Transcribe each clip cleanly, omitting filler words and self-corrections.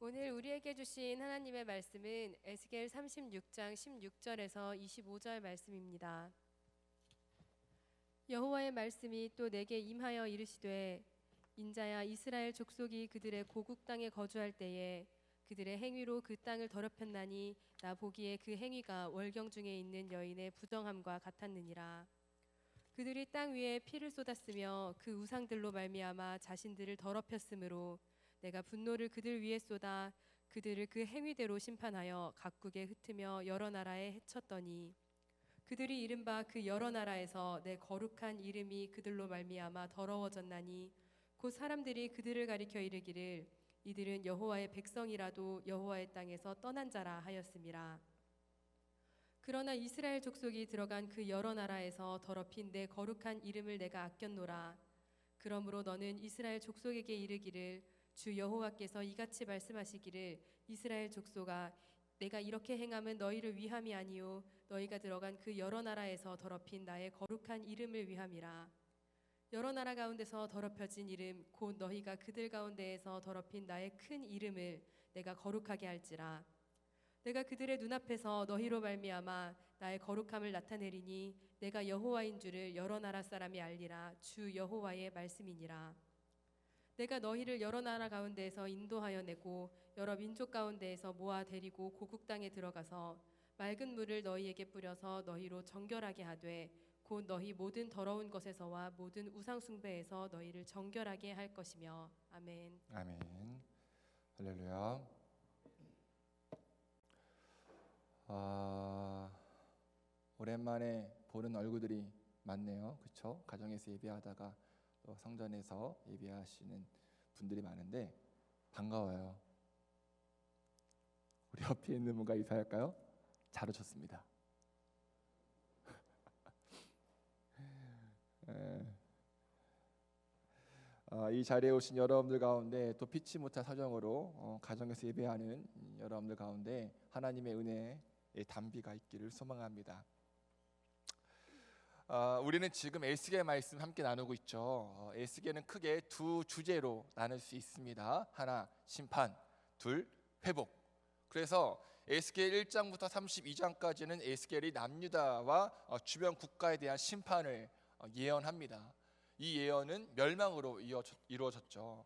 오늘 우리에게 주신 하나님의 말씀은 에스겔 36장 16절에서 25절 말씀입니다. 여호와의 말씀이 또 내게 임하여 이르시되 인자야, 이스라엘 족속이 그들의 고국 땅에 거주할 때에 그들의 행위로 그 땅을 더럽혔나니 나 보기에 그 행위가 월경 중에 있는 여인의 부정함과 같았느니라. 그들이 땅 위에 피를 쏟았으며 그 우상들로 말미암아 자신들을 더럽혔으므로 내가 분노를 그들 위에 쏟아 그들을 그 행위대로 심판하여 각국에 흩으며 여러 나라에 해쳤더니 그들이 이른바 그 여러 나라에서 내 거룩한 이름이 그들로 말미암아 더러워졌나니 곧 사람들이 그들을 가리켜 이르기를 이들은 여호와의 백성이라도 여호와의 땅에서 떠난 자라 하였음이라. 그러나 이스라엘 족속이 들어간 그 여러 나라에서 더럽힌 내 거룩한 이름을 내가 아꼈노라. 그러므로 너는 이스라엘 족속에게 이르기를 주 여호와께서 이같이 말씀하시기를 이스라엘 족속아, 내가 이렇게 행함은 너희를 위함이 아니요 너희가 들어간 그 여러 나라에서 더럽힌 나의 거룩한 이름을 위함이라. 여러 나라 가운데서 더럽혀진 이름 곧 너희가 그들 가운데에서 더럽힌 나의 큰 이름을 내가 거룩하게 할지라. 내가 그들의 눈앞에서 너희로 말미암아 나의 거룩함을 나타내리니 내가 여호와인 줄을 여러 나라 사람이 알리라. 주 여호와의 말씀이니라. 내가 너희를 여러 나라 가운데에서 인도하여 내고 여러 민족 가운데에서 모아 데리고 고국 땅에 들어가서 맑은 물을 너희에게 뿌려서 너희로 정결하게 하되 곧 너희 모든 더러운 것에서와 모든 우상 숭배에서 너희를 정결하게 할 것이며. 아멘. 아멘. 할렐루야. 오랜만에 보는 얼굴들이 많네요. 그렇죠? 가정에서 예배하다가 또 성전에서 예배하시는 분들이 많은데 반가워요. 우리 옆에 있는 분과 인사할까요? 잘 오셨습니다. 이 자리에 오신 여러분들 가운데 또 피치 못할 사정으로 가정에서 예배하는 여러분들 가운데 하나님의 은혜의 담비가 있기를 소망합니다. 우리는 지금 에스겔 말씀 함께 나누고 있죠. 에스겔은 크게 두 주제로 나눌 수 있습니다. 하나, 심판. 둘, 회복. 그래서 에스겔 1장부터 32장까지는 에스겔이 남유다와 주변 국가에 대한 심판을 예언합니다. 이 예언은 멸망으로 이루어졌죠.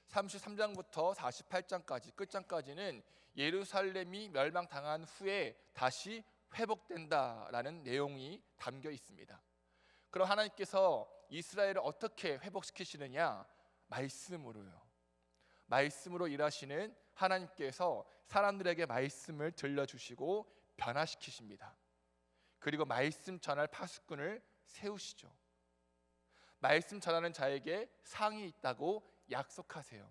33장부터 48장까지 끝장까지는 예루살렘이 멸망당한 후에 다시 회복된다라는 내용이 담겨 있습니다. 그럼 하나님께서 이스라엘을 어떻게 회복시키시느냐? 말씀으로요. 말씀으로 일하시는 하나님께서 사람들에게 말씀을 들려주시고 변화시키십니다. 그리고 말씀 전할 파수꾼을 세우시죠. 말씀 전하는 자에게 상이 있다고 약속하세요.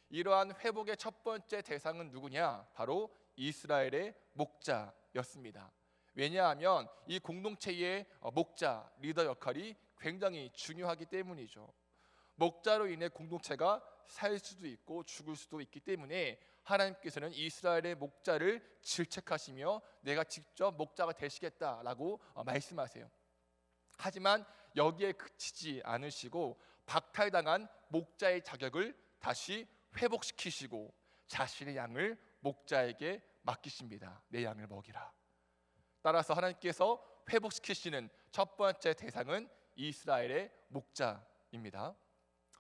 이러한 회복의 첫 번째 대상은 누구냐? 바로 이스라엘의 목자였습니다. 왜냐하면 이 공동체의 목자, 리더 역할이 굉장히 중요하기 때문이죠. 목자로 인해 공동체가 살 수도 있고 죽을 수도 있기 때문에 하나님께서는 이스라엘의 목자를 질책하시며 내가 직접 목자가 되시겠다라고 말씀하세요. 하지만 여기에 그치지 않으시고 박탈당한 목자의 자격을 다시 회복시키시고 자신의 양을 목자에게 맡기십니다. 내 양을 먹이라. 따라서 하나님께서 회복시키시는 첫 번째 대상은 이스라엘의 목자입니다.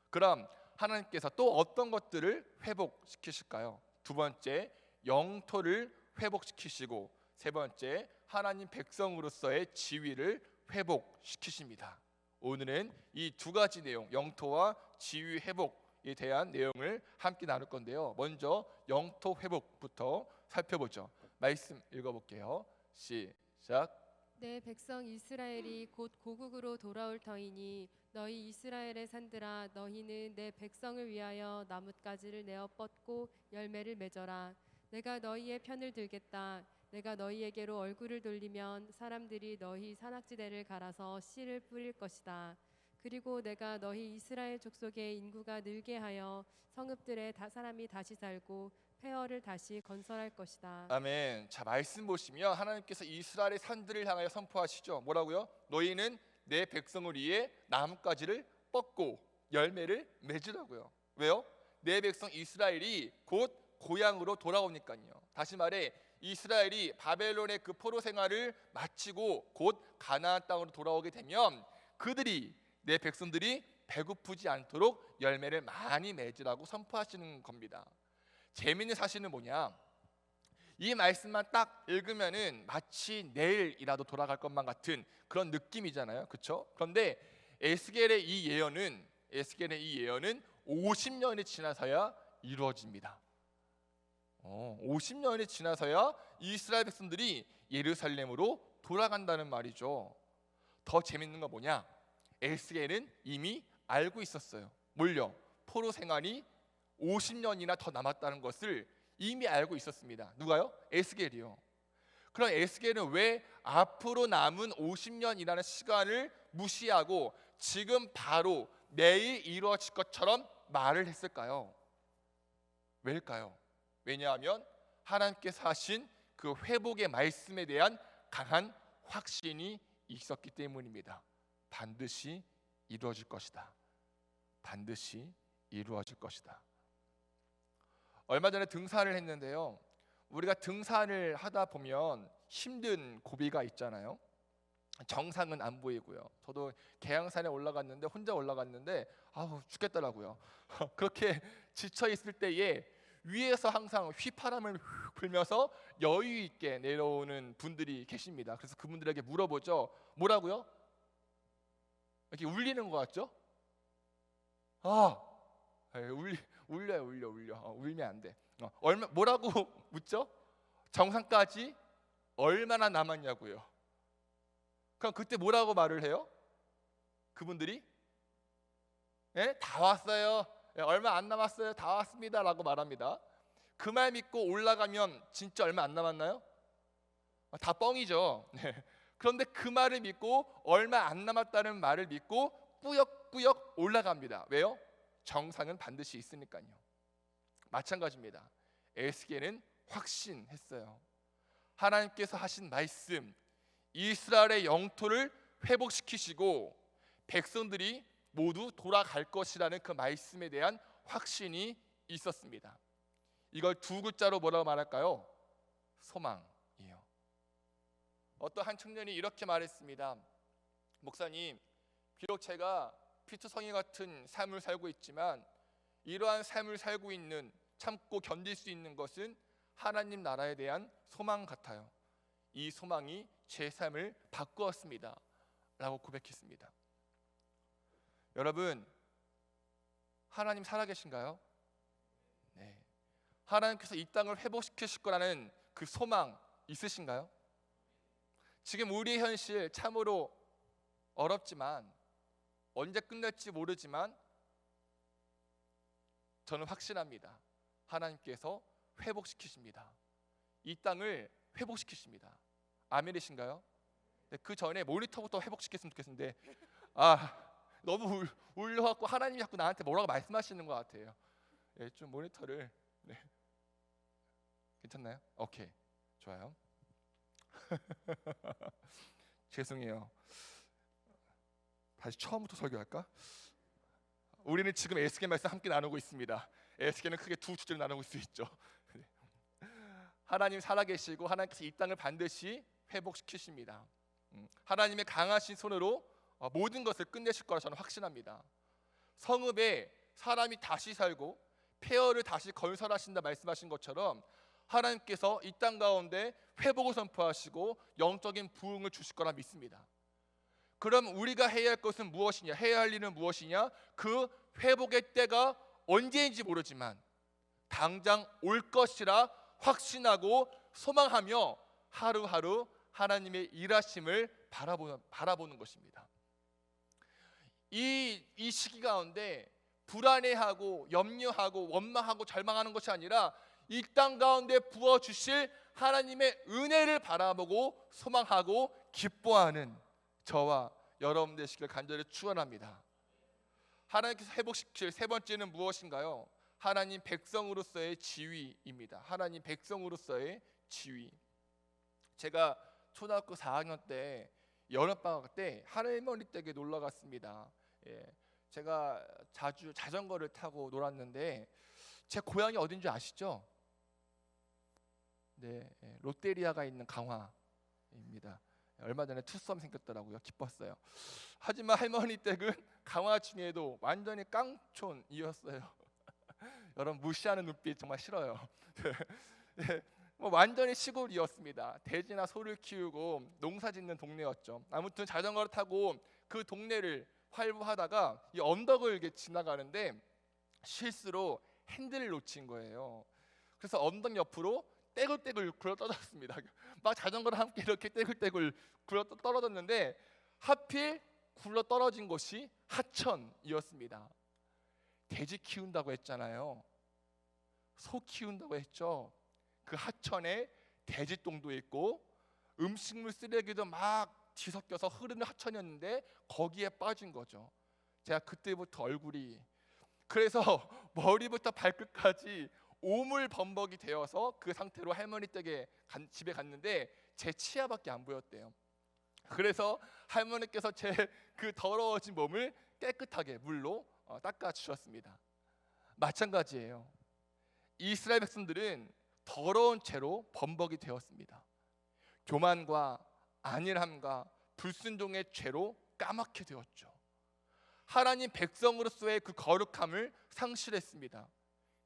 그럼 하나님께서 또 어떤 것들을 회복시키실까요? 두 번째, 영토를 회복시키시고 세 번째, 하나님 백성으로서의 지위를 회복시키십니다. 오늘은 이 두 가지 내용, 영토와 지위 회복에 대한 내용을 함께 나눌 건데요. 먼저 영토 회복부터 살펴보죠. 말씀 읽어볼게요. 시작. 내 백성 이스라엘이 곧 고국으로 돌아올 터이니 너희 이스라엘의 산들아, 너희는 내 백성을 위하여 나뭇가지를 내어 뻗고 열매를 맺어라. 내가 너희의 편을 들겠다. 내가 너희에게로 얼굴을 돌리면 사람들이 너희 산악지대를 갈아서 씨를 뿌릴 것이다. 그리고 내가 너희 이스라엘 족속의 인구가 늘게 하여 성읍들에 사람이 다시 살고 폐허를 다시 건설할 것이다. 아멘. 자, 말씀 보시면 하나님께서 이스라엘의 산들을 향하여 선포하시죠. 뭐라고요? 너희는 내 백성을 위해 나뭇가지를 뻗고 열매를 맺으라고요. 왜요? 내 백성 이스라엘이 곧 고향으로 돌아오니까요. 다시 말해 이스라엘이 바벨론의 그 포로 생활을 마치고 곧 가나안 땅으로 돌아오게 되면 그들이, 내 백성들이 배고프지 않도록 열매를 많이 맺으라고 선포하시는 겁니다. 재미있는 사실은 뭐냐? 이 말씀만 딱 읽으면은 마치 내일이라도 돌아갈 것만 같은 그런 느낌이잖아요, 그렇죠? 그런데 에스겔의 이 예언은 50년이 지나서야 이루어집니다. 50년이 지나서야 이스라엘 백성들이 예루살렘으로 돌아간다는 말이죠. 더 재밌는 건 뭐냐? 에스겔은 이미 알고 있었어요. 뭘요? 포로 생활이 50년이나 더 남았다는 것을 이미 알고 있었습니다. 누가요? 에스겔이요. 그럼 에스겔은 왜 앞으로 남은 50년이라는 시간을 무시하고 지금 바로 내일 이루어질 것처럼 말을 했을까요? 왜일까요? 왜냐하면 하나님께서 하신 그 회복의 말씀에 대한 강한 확신이 있었기 때문입니다. 반드시 이루어질 것이다. 반드시 이루어질 것이다. 얼마 전에 등산을 했는데요. 우리가 등산을 하다 보면 힘든 고비가 있잖아요. 정상은 안 보이고요. 저도 계양산에 올라갔는데 혼자 올라갔는데 죽겠더라고요. 그렇게 지쳐 있을 때에 위에서 항상 휘파람을 불면서 여유 있게 내려오는 분들이 계십니다. 그래서 그분들에게 물어보죠. 뭐라고요? 이렇게 울리는 것 같죠? 울려. 울면 안 돼. 뭐라고 묻죠? 정상까지 얼마나 남았냐고요. 그럼 그때 뭐라고 말을 해요? 그분들이 다 왔어요. 얼마 안 남았어요. 다 왔습니다라고 말합니다. 그 말 믿고 올라가면 진짜 얼마 안 남았나요? 다 뻥이죠. 그런데 그 말을 믿고 얼마 안 남았다는 말을 믿고 꾸역꾸역 올라갑니다. 왜요? 정상은 반드시 있으니까요. 마찬가지입니다. 에스겔은 확신했어요. 하나님께서 하신 말씀, 이스라엘의 영토를 회복시키시고 백성들이 모두 돌아갈 것이라는 그 말씀에 대한 확신이 있었습니다. 이걸 두 글자로 뭐라고 말할까요? 소망이에요. 어떤 한 청년이 이렇게 말했습니다. 목사님, 비록 제가 피투성이 같은 삶을 살고 있지만 이러한 삶을 살고 있는, 참고 견딜 수 있는 것은 하나님 나라에 대한 소망 같아요. 이 소망이 제 삶을 바꾸었습니다 라고 고백했습니다. 여러분, 하나님 살아계신가요? 네. 하나님께서 이 땅을 회복시키실 거라는 그 소망 있으신가요? 지금 우리의 현실 참으로 어렵지만, 언제 끝날지 모르지만 저는 확신합니다. 하나님께서 회복시키십니다. 이 땅을 회복시키십니다. 아멘이신가요? 네, 그 전에 모니터부터 회복시켰으면 좋겠는데 너무 울려갖고 하나님이 자꾸 나한테 뭐라고 말씀하시는 것 같아요. 네, 좀 모니터를 괜찮나요? 오케이, 좋아요. 죄송해요. 다시 처음부터 설교할까? 우리는 지금 에스겔 말씀 함께 나누고 있습니다. 에스겔은 크게 두 주제로 나누고 수 있죠. 하나님 살아계시고 하나님께서 이 땅을 반드시 회복시키십니다. 하나님의 강하신 손으로 모든 것을 끝내실 거라 저는 확신합니다. 성읍에 사람이 다시 살고 폐허를 다시 건설하신다 말씀하신 것처럼 하나님께서 이 땅 가운데 회복을 선포하시고 영적인 부흥을 주실 거라 믿습니다. 그럼 우리가 해야 할 것은 무엇이냐? 해야 할 일은 무엇이냐? 그 회복의 때가 언제인지 모르지만 당장 올 것이라 확신하고 소망하며 하루하루 하나님의 일하심을 바라보는 것입니다. 이 시기 가운데 불안해하고 염려하고 원망하고 절망하는 것이 아니라 이 땅 가운데 부어주실 하나님의 은혜를 바라보고 소망하고 기뻐하는 저와 여러분 되시길 간절히 축원합니다. 하나님께서 회복시킬 세 번째는 무엇인가요? 하나님 백성으로서의 지위입니다. 하나님 백성으로서의 지위. 제가 초등학교 4학년 때 여름방학 때 할머니 댁에 놀러 갔습니다. 제가 자주 자전거를 타고 놀았는데 제 고향이 어딘지 아시죠? 네, 롯데리아가 있는 강화입니다. 얼마 전에 투썸 생겼더라고요. 기뻤어요. 하지만 할머니 댁은 강화 중에도 완전히 깡촌이었어요. 여러분 무시하는 눈빛 정말 싫어요. 네, 뭐 완전히 시골이었습니다. 돼지나 소를 키우고 농사 짓는 동네였죠. 아무튼 자전거를 타고 그 동네를 활보하다가 이 언덕을 이렇게 지나가는데 실수로 핸들을 놓친 거예요. 그래서 언덕 옆으로 떼굴떼굴 굴러 떨어졌습니다. 막 자전거랑 함께 이렇게 떼굴떼굴 굴러 떨어졌는데 하필 굴러 떨어진 곳이 하천이었습니다. 돼지 키운다고 했잖아요. 소 키운다고 했죠. 그 하천에 돼지똥도 있고 음식물 쓰레기도 막 뒤섞여서 흐르는 하천이었는데 거기에 빠진 거죠. 제가 그때부터 얼굴이 그래서 머리부터 발끝까지 오물범벅이 되어서 그 상태로 할머니 댁에 집에 갔는데 제 치아밖에 안 보였대요. 그래서 할머니께서 제 그 더러워진 몸을 깨끗하게 물로 닦아 주셨습니다. 마찬가지예요. 이스라엘 백성들은 더러운 죄로 범벅이 되었습니다. 교만과 안일함과 불순종의 죄로 까맣게 되었죠. 하나님 백성으로서의 그 거룩함을 상실했습니다.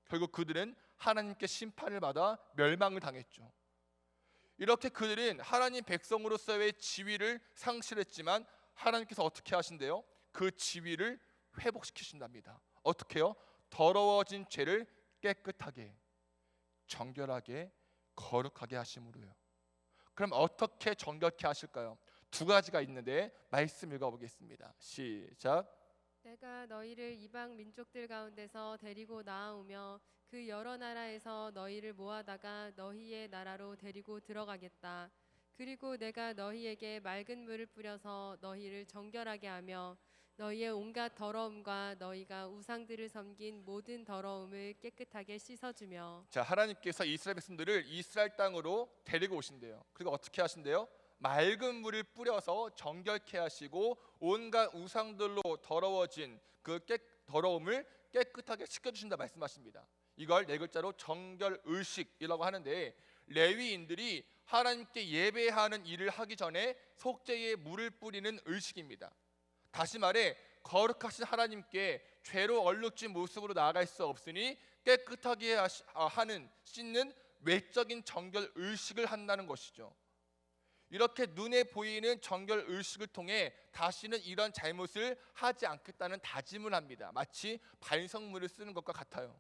결국 그들은 하나님께 심판을 받아 멸망을 당했죠. 이렇게 그들은 하나님 백성으로서의 지위를 상실했지만 하나님께서 어떻게 하신대요? 그 지위를 회복시키신답니다. 어떻게요? 더러워진 죄를 깨끗하게, 정결하게, 거룩하게 하심으로요. 그럼 어떻게 정결케 하실까요? 두 가지가 있는데 말씀 읽어보겠습니다. 시작. 내가 너희를 이방 민족들 가운데서 데리고 나아오며 그 여러 나라에서 너희를 모아다가 너희의 나라로 데리고 들어가겠다. 그리고 내가 너희에게 맑은 물을 뿌려서 너희를 정결하게 하며 너희의 온갖 더러움과 너희가 우상들을 섬긴 모든 더러움을 깨끗하게 씻어주며. 자, 하나님께서 이스라엘 백성들을 이스라엘 땅으로 데리고 오신대요. 그리고 어떻게 하신대요? 맑은 물을 뿌려서 정결케 하시고 온갖 우상들로 더러워진 그 더러움을 깨끗하게 씻겨주신다 말씀하십니다. 이걸 네 글자로 정결의식이라고 하는데 레위인들이 하나님께 예배하는 일을 하기 전에 속죄에 물을 뿌리는 의식입니다. 다시 말해 거룩하신 하나님께 죄로 얼룩진 모습으로 나아갈 수 없으니 깨끗하게 하는 씻는 외적인 정결 의식을 한다는 것이죠. 이렇게 눈에 보이는 정결 의식을 통해 다시는 이런 잘못을 하지 않겠다는 다짐을 합니다. 마치 반성문을 쓰는 것과 같아요.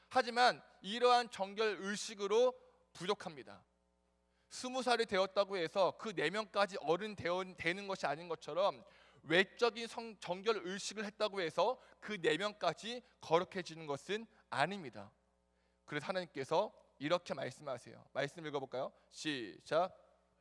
하지만 이러한 정결 의식으로 부족합니다. 20살이 되었다고 해서 그 내면까지 어른 되는 것이 아닌 것처럼 외적인 정결 의식을 했다고 해서 그 내면까지 거룩해지는 것은 아닙니다. 그래서 하나님께서 이렇게 말씀하세요. 말씀 읽어볼까요? 시작.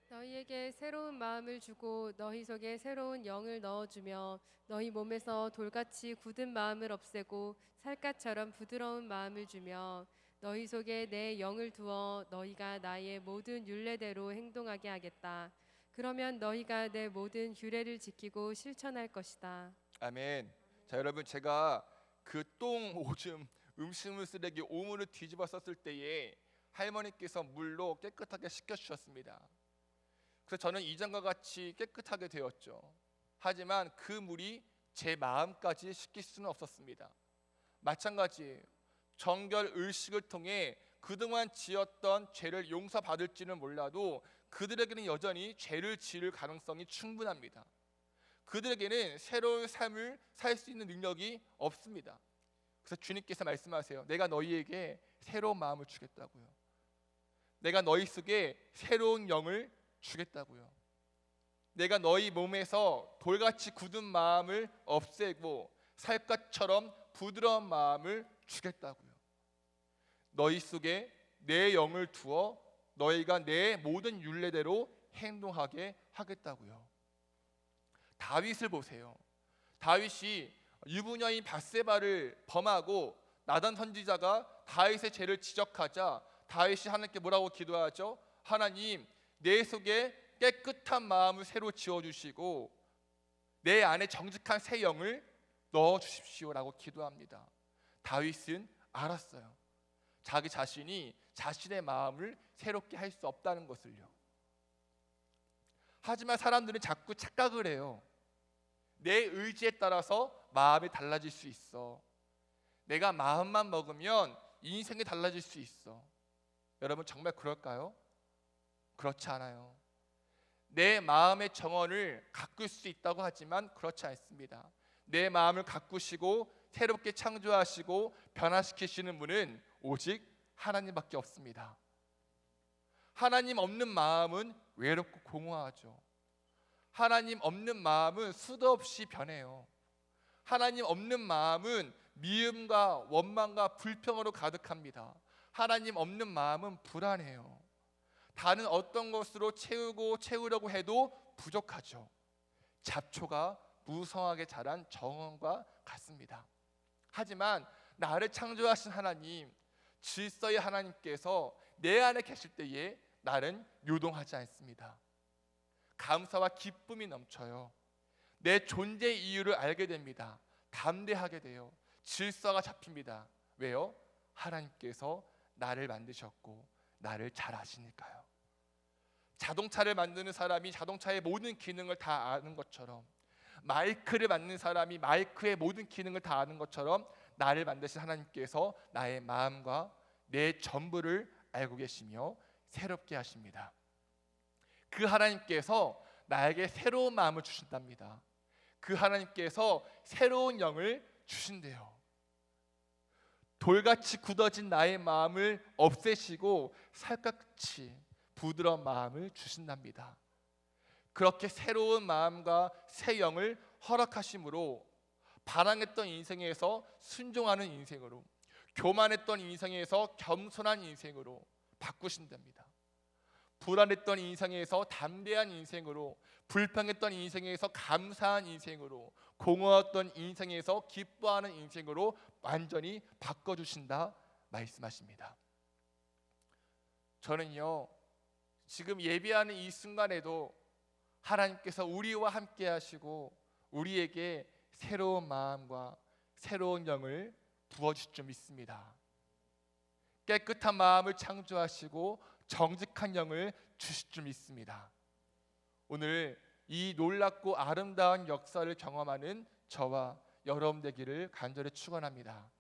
너희에게 새로운 마음을 주고 너희 속에 새로운 영을 넣어주며 너희 몸에서 돌같이 굳은 마음을 없애고 살갗처럼 부드러운 마음을 주며 너희 속에 내 영을 두어 너희가 나의 모든 율례대로 행동하게 하겠다. 그러면 너희가 내 모든 규례를 지키고 실천할 것이다. 아멘. 자, 여러분, 제가 그 똥 오줌 음식물 쓰레기 오물을 뒤집어 썼을 때에 할머니께서 물로 깨끗하게 씻겨주셨습니다. 그래서 저는 이전과 같이 깨끗하게 되었죠. 하지만 그 물이 제 마음까지 씻길 수는 없었습니다. 마찬가지예요. 정결 의식을 통해 그동안 지었던 죄를 용서받을지는 몰라도 그들에게는 여전히 죄를 지을 가능성이 충분합니다. 그들에게는 새로운 삶을 살 수 있는 능력이 없습니다. 그래서 주님께서 말씀하세요. 내가 너희에게 새로운 마음을 주겠다고요. 내가 너희 속에 새로운 영을 주겠다고요. 내가 너희 몸에서 돌같이 굳은 마음을 없애고 살갗처럼 부드러운 마음을 주겠다고요. 너희 속에 내 영을 두어 너희가 내 모든 율례대로 행동하게 하겠다고요. 다윗을 보세요. 다윗이 유부녀인 밧세바를 범하고 나단 선지자가 다윗의 죄를 지적하자 다윗이 하나님께 뭐라고 기도하죠? 하나님, 내 속에 깨끗한 마음을 새로 지어주시고 내 안에 정직한 새 영을 넣어주십시오라고 기도합니다. 다윗은 알았어요. 자기 자신이 자신의 마음을 새롭게 할 수 없다는 것을요. 하지만 사람들은 자꾸 착각을 해요. 내 의지에 따라서 마음이 달라질 수 있어. 내가 마음만 먹으면 인생이 달라질 수 있어. 여러분 정말 그럴까요? 그렇지 않아요. 내 마음의 정원을 가꿀 수 있다고 하지만 그렇지 않습니다. 내 마음을 가꾸시고 새롭게 창조하시고 변화시키시는 분은 오직 하나님밖에 없습니다. 하나님 없는 마음은 외롭고 공허하죠. 하나님 없는 마음은 수도 없이 변해요. 하나님 없는 마음은 미움과 원망과 불평으로 가득합니다. 하나님 없는 마음은 불안해요. 다른 어떤 것으로 채우려고 해도 부족하죠. 잡초가 무성하게 자란 정원과 같습니다. 하지만 나를 창조하신 하나님, 질서의 하나님께서 내 안에 계실 때에 나는 요동하지 않습니다. 감사와 기쁨이 넘쳐요. 내 존재 이유를 알게 됩니다. 담대하게 돼요. 질서가 잡힙니다. 왜요? 하나님께서 나를 만드셨고 나를 잘 아시니까요. 자동차를 만드는 사람이 자동차의 모든 기능을 다 아는 것처럼, 마이크를 만드는 사람이 마이크의 모든 기능을 다 아는 것처럼 나를 만드신 하나님께서 나의 마음과 내 전부를 알고 계시며 새롭게 하십니다. 그 하나님께서 나에게 새로운 마음을 주신답니다. 그 하나님께서 새로운 영을 주신대요. 돌같이 굳어진 나의 마음을 없애시고 살갗이 부드러운 마음을 주신답니다. 그렇게 새로운 마음과 새 영을 허락하심으로 반항했던 인생에서 순종하는 인생으로, 교만했던 인생에서 겸손한 인생으로 바꾸신답니다. 불안했던 인생에서 담대한 인생으로, 불평했던 인생에서 감사한 인생으로, 공허했던 인생에서 기뻐하는 인생으로 완전히 바꿔주신다 말씀하십니다. 저는요, 지금 예배하는 이 순간에도 하나님께서 우리와 함께 하시고 우리에게 새로운 마음과 새로운 영을 부어주실 줄 믿습니다. 깨끗한 마음을 창조하시고 정직한 영을 주실 줄 믿습니다. 오늘 이 놀랍고 아름다운 역사를 경험하는 저와 여러분 되기를 간절히 축원합니다.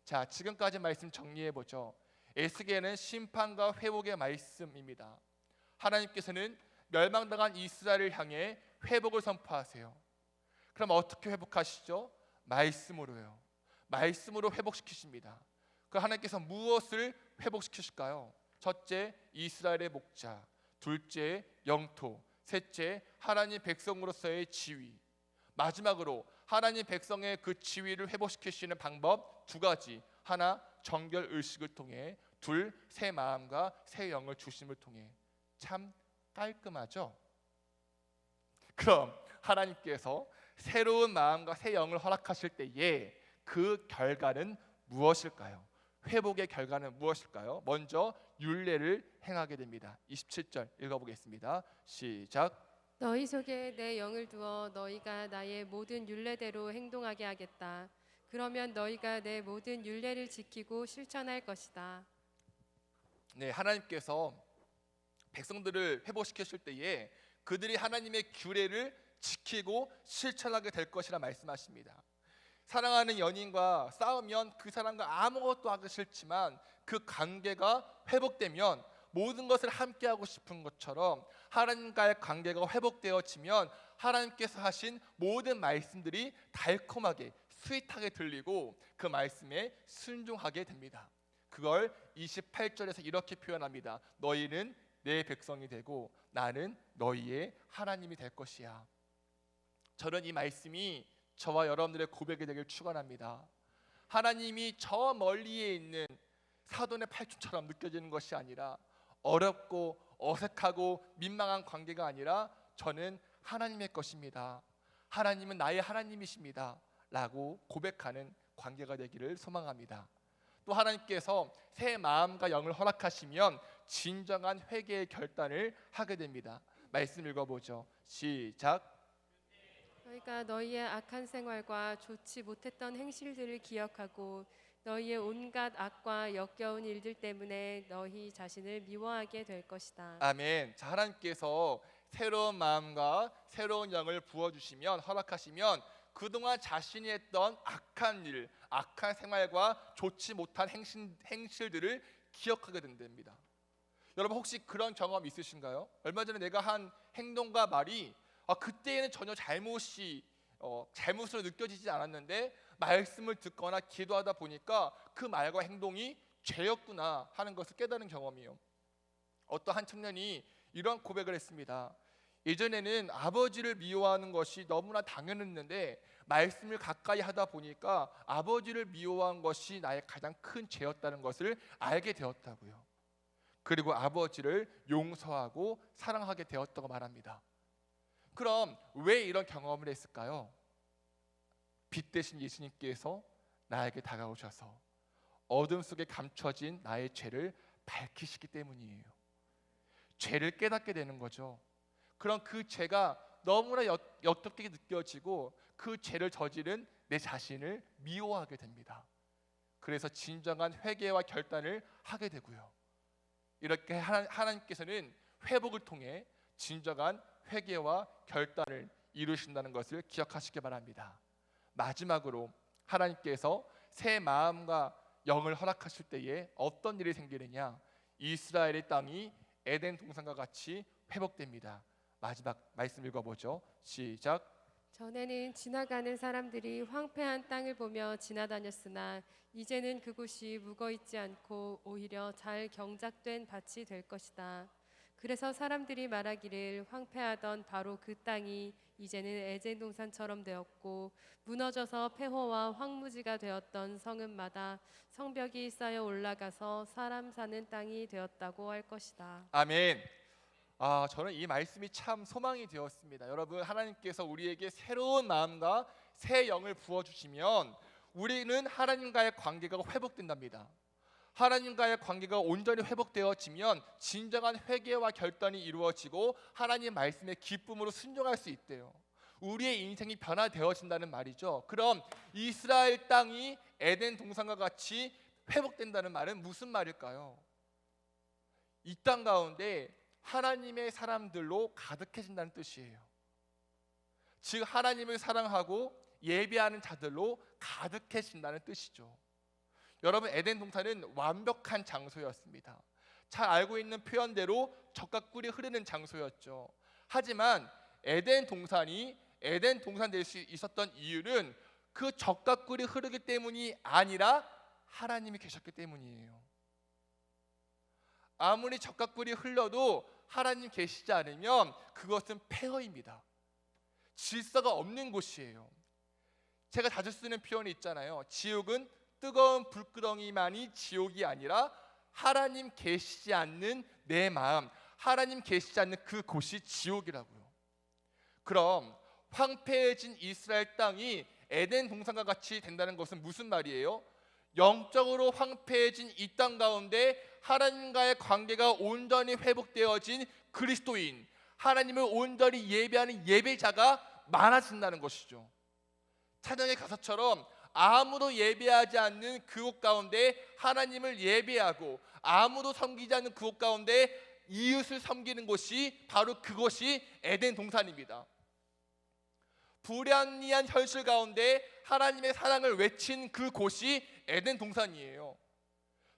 자, 지금까지 말씀 정리해 보죠. 에스겔은 심판과 회복의 말씀입니다. 하나님께서는 멸망당한 이스라엘을 향해 회복을 선포하세요. 그럼 어떻게 회복하시죠? 말씀으로요. 말씀으로 회복시키십니다. 그 하나님께서 무엇을 회복시키실까요? 첫째, 이스라엘의 목자. 둘째, 영토. 셋째, 하나님 백성으로서의 지위. 마지막으로 하나님 백성의 그 지위를 회복시키시는 방법 두 가지. 하나, 정결 의식을 통해. 둘, 새 마음과 새 영을 주심을 통해. 참 깔끔하죠? 그럼 하나님께서 새로운 마음과 새 영을 허락하실 때에 그 결과는 무엇일까요? 회복의 결과는 무엇일까요? 먼저 율례를 행하게 됩니다. 27절 읽어보겠습니다. 시작. 너희 속에 내 영을 두어 너희가 나의 모든 율례대로 행동하게 하겠다. 그러면 너희가 내 모든 율례를 지키고 실천할 것이다. 네, 하나님께서 백성들을 회복시키실 때에 그들이 하나님의 규례를 지키고 실천하게 될 것이라 말씀하십니다. 사랑하는 연인과 싸우면 그 사람과 아무것도 하기 싫지만 그 관계가 회복되면 모든 것을 함께하고 싶은 것처럼 하나님과의 관계가 회복되어지면 하나님께서 하신 모든 말씀들이 달콤하게 스윗하게 들리고 그 말씀에 순종하게 됩니다. 그걸 28절에서 이렇게 표현합니다. 너희는 내 백성이 되고 나는 너희의 하나님이 될 것이야. 저는 이 말씀이 저와 여러분들의 고백이 되길 축원합니다. 하나님이 저 멀리에 있는 사돈의 팔촌처럼 느껴지는 것이 아니라 어렵고 어색하고 민망한 관계가 아니라 저는 하나님의 것입니다. 하나님은 나의 하나님이십니다. 라고 고백하는 관계가 되기를 소망합니다. 또 하나님께서 새 마음과 영을 허락하시면 진정한 회개의 결단을 하게 됩니다. 말씀 읽어보죠. 시작. 너희가 너희의 악한 생활과 좋지 못했던 행실들을 기억하고 너희의 온갖 악과 역겨운 일들 때문에 너희 자신을 미워하게 될 것이다. 아멘. 자, 하나님께서 새로운 마음과 새로운 영을 부어주시면, 허락하시면 그동안 자신이 했던 악한 일, 악한 생활과 좋지 못한 행실들을 기억하게 된답니다. 여러분 혹시 그런 경험 있으신가요? 얼마 전에 내가 한 행동과 말이 그때에는 전혀 잘못으로 느껴지지 않았는데 말씀을 듣거나 기도하다 보니까 그 말과 행동이 죄였구나 하는 것을 깨달은 경험이요. 어떠한 청년이 이런 고백을 했습니다. 예전에는 아버지를 미워하는 것이 너무나 당연했는데 말씀을 가까이 하다 보니까 아버지를 미워한 것이 나의 가장 큰 죄였다는 것을 알게 되었다고요. 그리고 아버지를 용서하고 사랑하게 되었다고 말합니다. 그럼 왜 이런 경험을 했을까요? 빛 대신 예수님께서 나에게 다가오셔서 어둠 속에 감춰진 나의 죄를 밝히시기 때문이에요. 죄를 깨닫게 되는 거죠. 그럼 그 죄가 너무나 역겹게 느껴지고 그 죄를 저지른 내 자신을 미워하게 됩니다. 그래서 진정한 회개와 결단을 하게 되고요. 이렇게 하나님께서는 회복을 통해 진정한 회개와 결단을 이루신다는 것을 기억하시기 바랍니다. 마지막으로 하나님께서 새 마음과 영을 허락하실 때에 어떤 일이 생기느냐? 이스라엘의 땅이 에덴 동산과 같이 회복됩니다. 마지막 말씀 읽어보죠. 시작. 전에는 지나가는 사람들이 황폐한 땅을 보며 지나다녔으나 이제는 그곳이 묵어있지 않고 오히려 잘 경작된 밭이 될 것이다. 그래서 사람들이 말하기를 황폐하던 바로 그 땅이 이제는 에덴 동산처럼 되었고 무너져서 폐허와 황무지가 되었던 성읍마다 성벽이 쌓여 올라가서 사람 사는 땅이 되었다고 할 것이다. 아멘. 저는 이 말씀이 참 소망이 되었습니다. 여러분, 하나님께서 우리에게 새로운 마음과 새 영을 부어주시면 우리는 하나님과의 관계가 회복된답니다. 하나님과의 관계가 온전히 회복되어지면 진정한 회개와 결단이 이루어지고 하나님 말씀의 기쁨으로 순종할 수 있대요. 우리의 인생이 변화되어진다는 말이죠. 그럼 이스라엘 땅이 에덴 동산과 같이 회복된다는 말은 무슨 말일까요? 이 땅 가운데 하나님의 사람들로 가득해진다는 뜻이에요. 즉 하나님을 사랑하고 예배하는 자들로 가득해진다는 뜻이죠. 여러분, 에덴 동산은 완벽한 장소였습니다. 잘 알고 있는 표현대로 젖과 꿀이 흐르는 장소였죠. 하지만 에덴 동산이 에덴 동산 될 수 있었던 이유는 그 젖과 꿀이 흐르기 때문이 아니라 하나님이 계셨기 때문이에요. 아무리 젖과 꿀이 흘러도 하나님 계시지 않으면 그것은 폐허입니다. 질서가 없는 곳이에요. 제가 자주 쓰는 표현이 있잖아요. 지옥은 뜨거운 불구덩이만이 지옥이 아니라 하나님 계시지 않는 내 마음, 하나님 계시지 않는 그 곳이 지옥이라고요. 그럼 황폐해진 이스라엘 땅이 에덴 동산과 같이 된다는 것은 무슨 말이에요? 영적으로 황폐해진 이 땅 가운데 하나님과의 관계가 온전히 회복되어진 그리스도인, 하나님을 온전히 예배하는 예배자가 많아진다는 것이죠. 찬양의 가사처럼 아무도 예배하지 않는 그곳 가운데 하나님을 예배하고 아무도 섬기지 않는 그곳 가운데 이웃을 섬기는 곳이 바로 그것이 에덴 동산입니다. 불합리한 현실 가운데 하나님의 사랑을 외친 그곳이 에덴 동산이에요.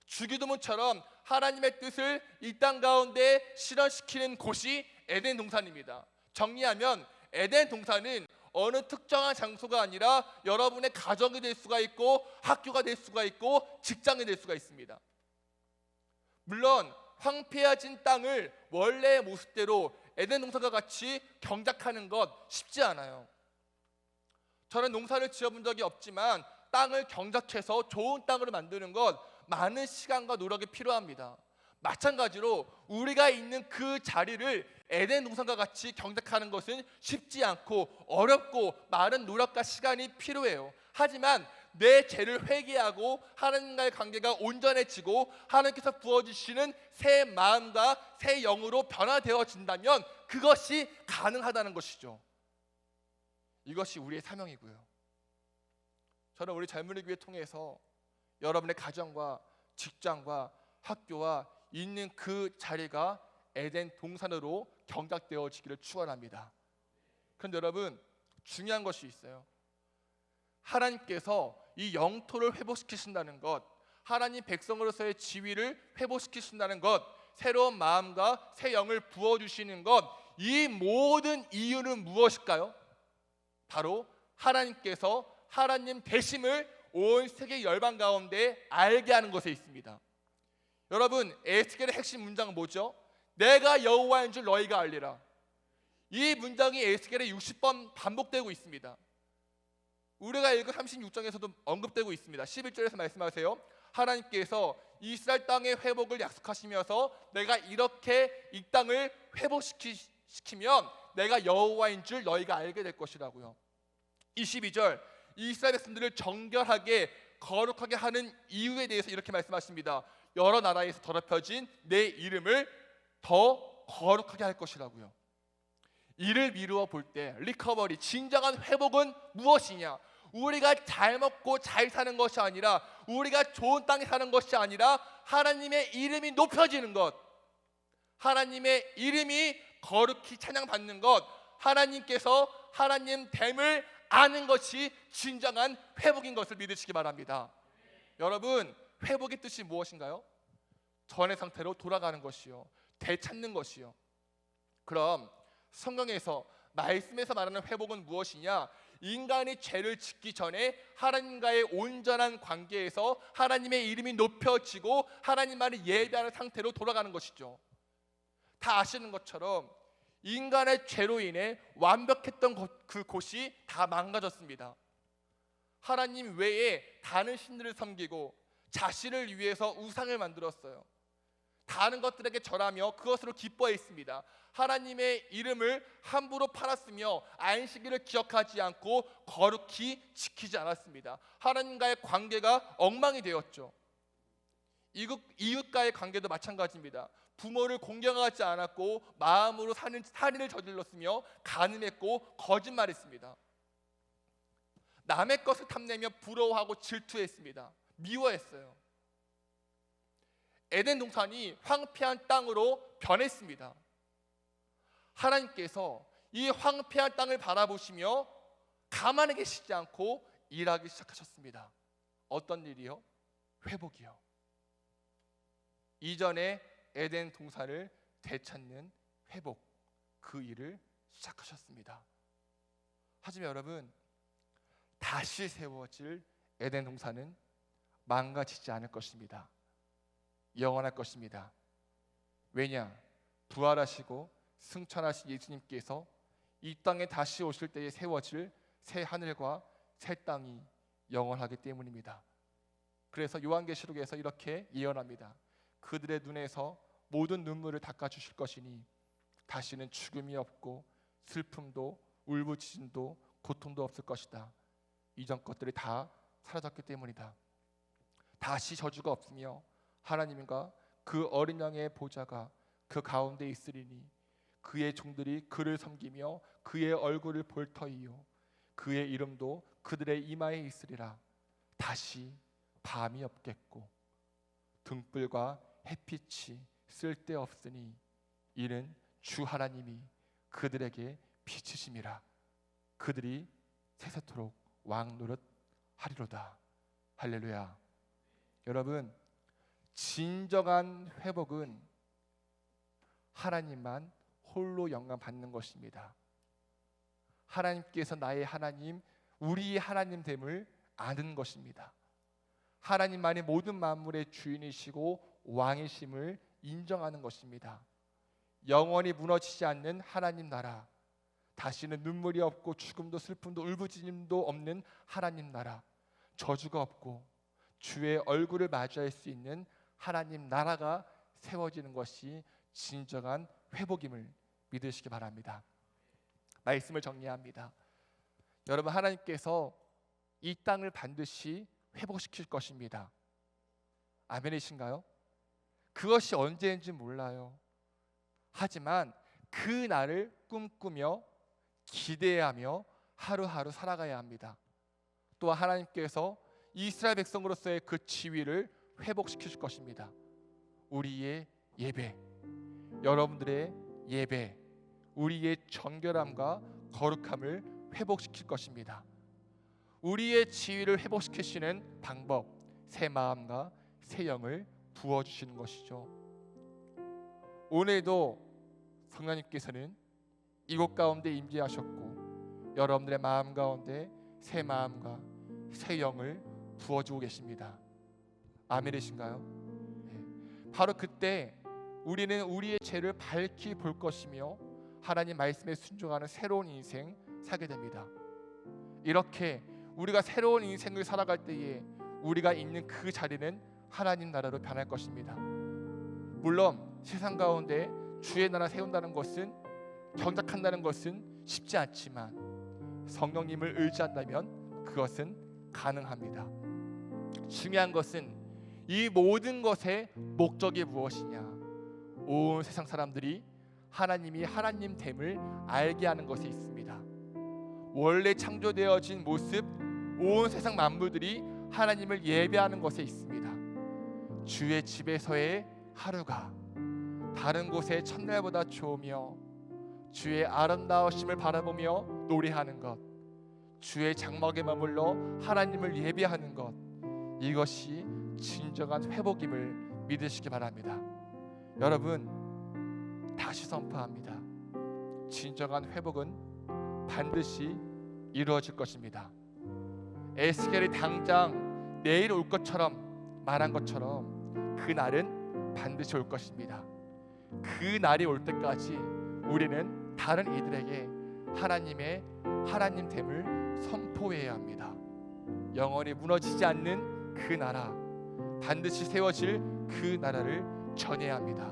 주기도문처럼 하나님의 뜻을 이 땅 가운데 실현시키는 곳이 에덴 동산입니다. 정리하면 에덴 동산은 어느 특정한 장소가 아니라 여러분의 가정이 될 수가 있고 학교가 될 수가 있고 직장이 될 수가 있습니다. 물론 황폐해진 땅을 원래의 모습대로 에덴 동산과 같이 경작하는 것 쉽지 않아요. 저는 농사를 지어본 적이 없지만 땅을 경작해서 좋은 땅으로 만드는 것 많은 시간과 노력이 필요합니다. 마찬가지로 우리가 있는 그 자리를 에덴 동산과 같이 경작하는 것은 쉽지 않고 어렵고 많은 노력과 시간이 필요해요. 하지만 내 죄를 회개하고 하나님과의 관계가 온전해지고 하나님께서 부어주시는 새 마음과 새 영으로 변화되어진다면 그것이 가능하다는 것이죠. 이것이 우리의 사명이고요. 저는 우리 젊은이 교회 통해서 여러분의 가정과 직장과 학교와 있는 그 자리가 에덴 동산으로 경작되어지기를 축원합니다. 그런데 여러분, 중요한 것이 있어요. 하나님께서 이 영토를 회복시키신다는 것, 하나님 백성으로서의 지위를 회복시키신다는 것, 새로운 마음과 새 영을 부어주시는 것, 이 모든 이유는 무엇일까요? 바로 하나님께서 하나님 되심을 온 세계 열방 가운데 알게 하는 것에 있습니다. 여러분, 에스겔의 핵심 문장은 뭐죠? 내가 여호와인 줄 너희가 알리라. 이 문장이 에스겔에 60번 반복되고 있습니다. 우리가 읽은 36장에서도 언급되고 있습니다. 11절에서 말씀하세요. 하나님께서 이스라엘 땅의 회복을 약속하시면서 내가 이렇게 이 땅을 회복시키면 내가 여호와인 줄 너희가 알게 될 것이라고요. 22절, 이스라엘 백성들을 정결하게 거룩하게 하는 이유에 대해서 이렇게 말씀하십니다. 여러 나라에서 더럽혀진 내 이름을 더 거룩하게 할 것이라고요. 이를 미루어 볼 때 리커버리, 진정한 회복은 무엇이냐? 우리가 잘 먹고 잘 사는 것이 아니라, 우리가 좋은 땅에 사는 것이 아니라 하나님의 이름이 높여지는 것, 하나님의 이름이 거룩히 찬양받는 것, 하나님께서 하나님 됨을 아는 것이 진정한 회복인 것을 믿으시기 바랍니다. 여러분, 회복의 뜻이 무엇인가요? 전의 상태로 돌아가는 것이요, 되찾는 것이요. 그럼 성경에서, 말씀에서 말하는 회복은 무엇이냐? 인간이 죄를 짓기 전에 하나님과의 온전한 관계에서 하나님의 이름이 높여지고 하나님만을 예배하는 상태로 돌아가는 것이죠. 다 아시는 것처럼 인간의 죄로 인해 완벽했던 그 곳이 다 망가졌습니다. 하나님 외에 다른 신들을 섬기고 자신을 위해서 우상을 만들었어요. 다른 것들에게 절하며 그것으로 기뻐했습니다. 하나님의 이름을 함부로 팔았으며 안식일을 기억하지 않고 거룩히 지키지 않았습니다. 하나님과의 관계가 엉망이 되었죠. 이웃과의 관계도 마찬가지입니다. 부모를 공경하지 않았고 마음으로 살인을 저질렀으며 간음했고 거짓말했습니다. 남의 것을 탐내며 부러워하고 질투했습니다. 미워했어요. 에덴 동산이 황폐한 땅으로 변했습니다. 하나님께서 이 황폐한 땅을 바라보시며 가만히 계시지 않고 일하기 시작하셨습니다. 어떤 일이요? 회복이요. 이전에 에덴 동산을 되찾는 회복, 그 일을 시작하셨습니다. 하지만 여러분, 다시 세워질 에덴 동산은 망가지지 않을 것입니다. 영원할 것입니다. 왜냐? 부활하시고 승천하신 예수님께서 이 땅에 다시 오실 때에 세워질 새 하늘과 새 땅이 영원하기 때문입니다. 그래서 요한계시록에서 이렇게 예언합니다. 그들의 눈에서 모든 눈물을 닦아주실 것이니 다시는 죽음이 없고 슬픔도 울부짖음도 고통도 없을 것이다. 이전 것들이 다 사라졌기 때문이다. 다시 저주가 없으며 하나님과 그 어린 양의 보좌가 그 가운데 있으리니 그의 종들이 그를 섬기며 그의 얼굴을 볼 터이요 그의 이름도 그들의 이마에 있으리라. 다시 밤이 없겠고 등불과 햇빛이 쓸데없으니 이는 주 하나님이 그들에게 비치심이라. 그들이 세세토록 왕노릇 하리로다. 할렐루야. 여러분, 진정한 회복은 하나님만 홀로 영광 받는 것입니다. 하나님께서 나의 하나님, 우리의 하나님 됨을 아는 것입니다. 하나님만이 모든 만물의 주인이시고 왕이심을 인정하는 것입니다. 영원히 무너지지 않는 하나님 나라, 다시는 눈물이 없고 죽음도 슬픔도 울부짖음도 없는 하나님 나라, 저주가 없고 주의 얼굴을 마주할 수 있는 하나님 나라가 세워지는 것이 진정한 회복임을 믿으시기 바랍니다. 말씀을 정리합니다. 여러분, 하나님께서 이 땅을 반드시 회복시킬 것입니다. 아멘이신가요? 그것이 언제인지 몰라요. 하지만 그 날을 꿈꾸며 기대하며 하루하루 살아가야 합니다. 또한 하나님께서 이스라엘 백성으로서의 그 지위를 회복시키실 것입니다. 우리의 예배, 여러분들의 예배, 우리의 정결함과 거룩함을 회복시킬 것입니다. 우리의 지위를 회복시키시는 방법, 새 마음과 새 영을 부어주시는 것이죠. 오늘도 성령님께서는 이곳 가운데 임재하셨고 여러분들의 마음 가운데 새 마음과 새 영을 부어주고 계십니다. 아멘이신가요? 네. 바로 그때 우리는 우리의 죄를 밝히 볼 것이며 하나님 말씀에 순종하는 새로운 인생 살게 됩니다. 이렇게 우리가 새로운 인생을 살아갈 때에 우리가 있는 그 자리는 하나님 나라로 변할 것입니다. 물론 세상 가운데 주의 나라 세운다는 것은, 경작한다는 것은 쉽지 않지만 성령님을 의지한다면 그것은 가능합니다. 중요한 것은 이 모든 것의 목적이 무엇이냐, 온 세상 사람들이 하나님이 하나님 됨을 알게 하는 것에 있습니다. 원래 창조되어진 모습, 온 세상 만물들이 하나님을 예배하는 것에 있습니다. 주의 집에서의 하루가 다른 곳의 첫날보다 좋으며 주의 아름다우심을 바라보며 노래하는 것, 주의 장막에 머물러 하나님을 예배하는 것, 이것이 진정한 회복임을 믿으시기 바랍니다. 여러분, 다시 선포합니다. 진정한 회복은 반드시 이루어질 것입니다. 에스겔이 당장 내일 올 것처럼 말한 것처럼 그 날은 반드시 올 것입니다. 그 날이 올 때까지 우리는 다른 이들에게 하나님 됨을 선포해야 합니다. 영원히 무너지지 않는 그 나라, 반드시 세워질 그 나라를 전해야 합니다.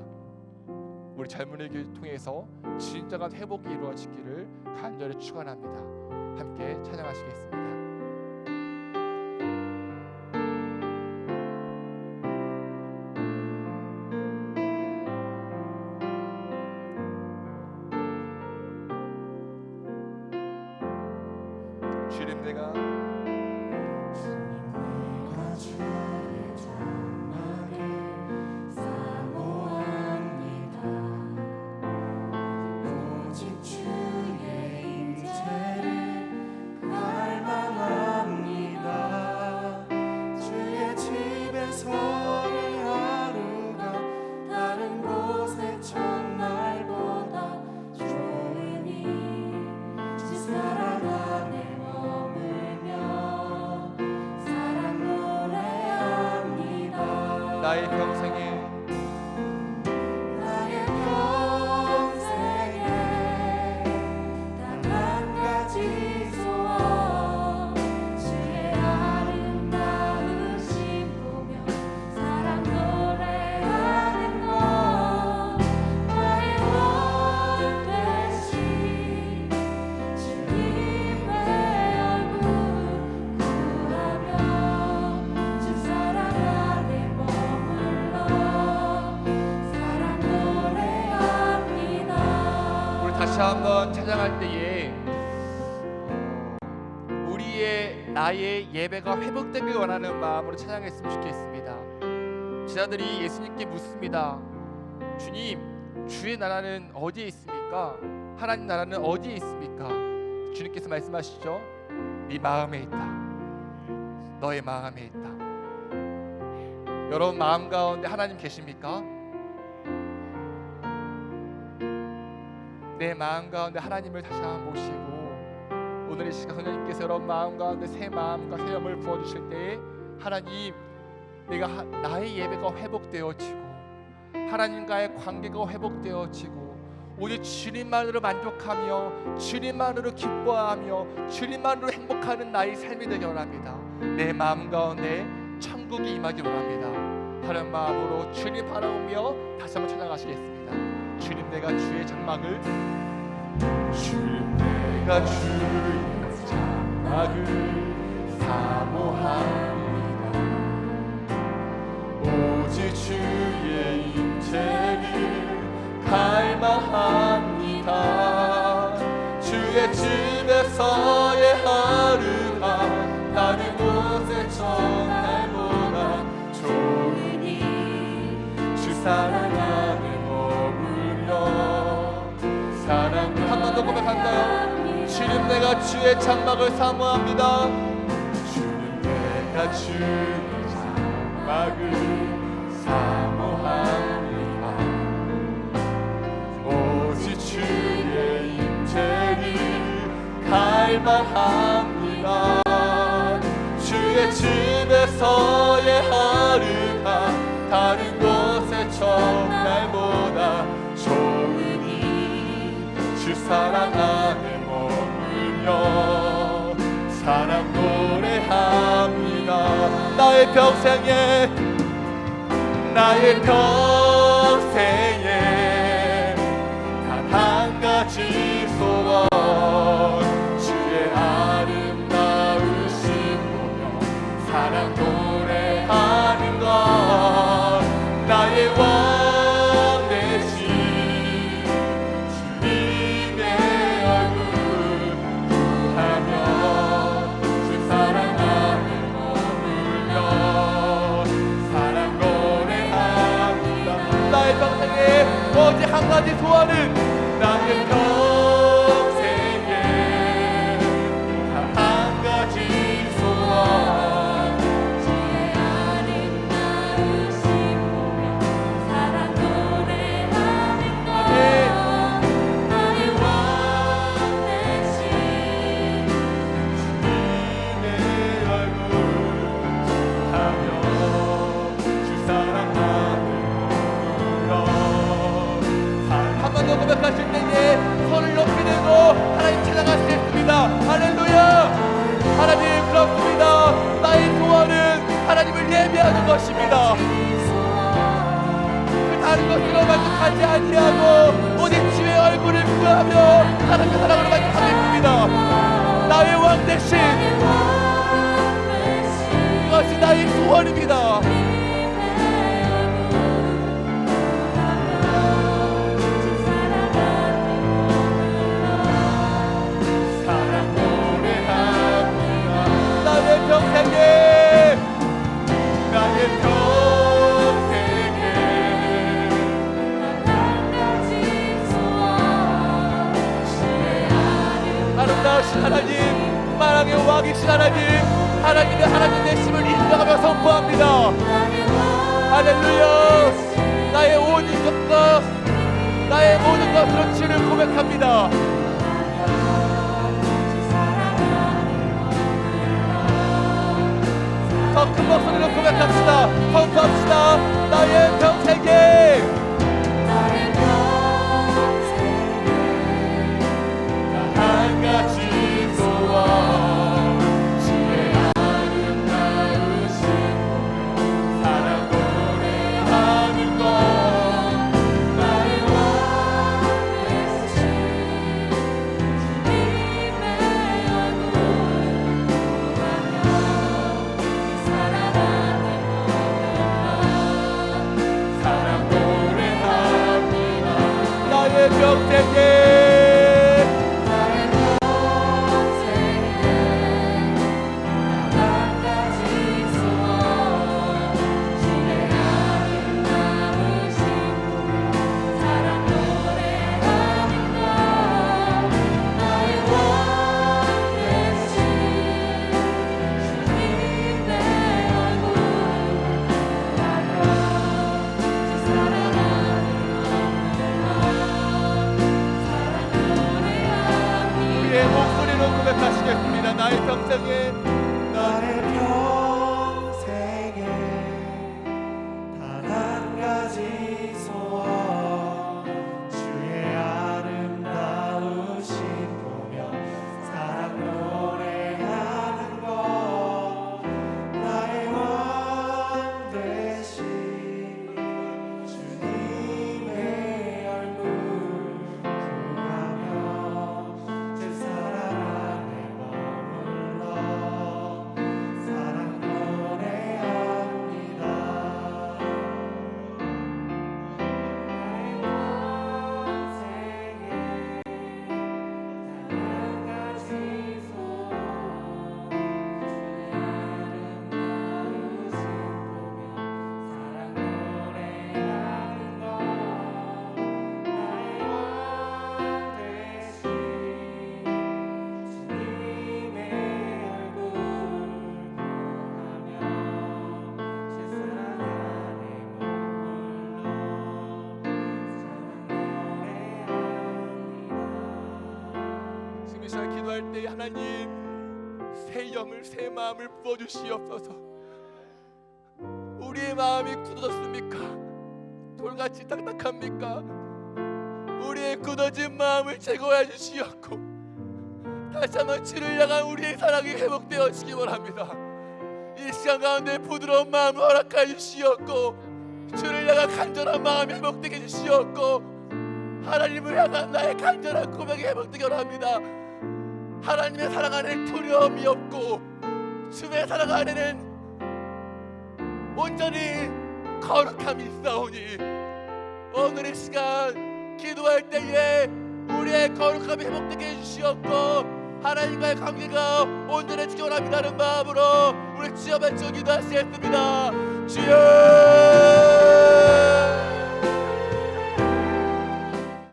우리 젊은이 교회 통해서 진정한 회복이 이루어지기를 간절히 축원합니다. 함께 찬양하시겠습니다. 주님 내가 주의 장막에 사모합니다. 오직 주의 임재를 갈망합니다. 주의 집에서의 하루가 다른 곳의 첫날보다 좋으니 주 사랑 안에 나의 평생에 단 한 가지 소원, 주의 아름다우심 보며 사랑 노래하는 것, 나의 원 되신 주님의 얼굴 구하며 주 사랑 안에 다시 한번 찬양할 때에 우리의 나의 예배가 회복되길 원하는 마음으로 찬양했으면 좋겠습니다. 제자들이 예수님께 묻습니다. 주님, 주의 나라는 어디에 있습니까? 하나님 나라는 어디에 있습니까? 주님께서 말씀하시죠. 네 마음에 있다. 너의 마음에 있다. 여러분 마음 가운데 하나님 계십니까? 내 마음 가운데 하나님을 다시 한번 모시고 오늘 이 시간 성령님께서 여러분 마음 가운데 새 마음과 새 영을 부어주실 때에 하나님, 내가 나의 예배가 회복되어지고 하나님과의 관계가 회복되어지고 오직 주님만으로 만족하며 주님만으로 기뻐하며 주님만으로 행복하는 나의 삶이 되기 원합니다. 내 마음 가운데 천국이 임하기 원합니다. 하는 마음으로 주님 바라보며 다시 한번 찬양하시겠습니다. 주님 내가 주의 장막을 사모합니다. 오직 주의 임재를 갈망합니다. 주의 집에서의 하루가 다른 곳에 전 사랑 안에 머물러. 사랑 한 번 더 고백한가요? 주님 내가 주의 장막을 사모합니다. 주님 내가 주의 장막을 사모합니다. 오직 주의 임재를 갈망합니다. 주의 집에서의 하루가 다른 곳의 첫날보다 좋으니 주 사랑 안에 머물며 사랑 노래합니다. 나의 평생에 단 한 가지 소원 주의 아름다우신 보며 사랑 노래하는 것. 나의 왕 되신 주님의 얼굴 구하며 주 사랑 안에 머물며 사랑 노래합니다. 나의 평생에 오직 한 가지 소원은 나의 평생에 단 한 가지 소원 주의 아름다우신 보며 사랑 노래하는 것. 나의 왕 되신 주님의 얼굴 하며 주 사랑 안에 머물러. 한 번 더 고백하실 때에 손을 높이 들고 하나님 찬양할 수 있습니다. 할렐루야. 하나님 그렇습니다. 나의 소원은 하나님을 예배하는 것입니다. 그 다른 것으로 만족하지 아니하고 오직 주의 얼굴을 구하며 하나님의 사랑으로 만족하겠습니다. 나의 왕 대신 그것이 나의 소원입니다. 사랑 노래합니다. 나의 평생에 아름다우신 하나님, 만왕의 왕이신 하나님, 하나님의 하나님 되심을 인정하며 선포합니다. 할렐루야. 나의 온 인격과 나의 모든 것으로 주를 고백합니다. 더 큰 목소리로 고백합시다. 선포합시다. 나의 평생에 한 가지 소원 주의 아름다우신 사랑 노래하는 것. 나의 왕 되신 주님의 얼굴 구하며 사랑 안에 머물러 사랑 노래합니다. 나의 평생에 고백하시겠습니다. 나의 평생에 단 한 가지 소원 주의 아름다우신 보며 사랑 노래하는 것. 나의 왕 되신 주님의 얼굴 구하며 주 사랑 안에 머물러 이 시간 기도할 때 하나님 새 영을 새 마음을 부어주시옵소서. 우리의 마음이 굳어졌습니까? 돌같이 딱딱합니까? 우리의 굳어진 마음을 제거해 주시옵고 다시 한번 주를 향한 우리의 사랑이 회복되어지기 원합니다. 이 시간 가운데 부드러운 마음을 허락해 주시옵고 주를 향한 간절한 마음이 회복되게 해주시옵고 하나님을 향한 나의 간절한 고백이 회복되게 원합니다. 하나님의 사랑 안에는 두려움이 없고 주의 사랑 안에는 온전히 거룩함이 있사오니 오늘 이 시간 기도할 때에 우리의 거룩함이 회복되게 해주시옵고 하나님과의 관계가 온전해지기 원합니다는 마음으로 우리 주여 외쳐 기도하시겠습니다. 주여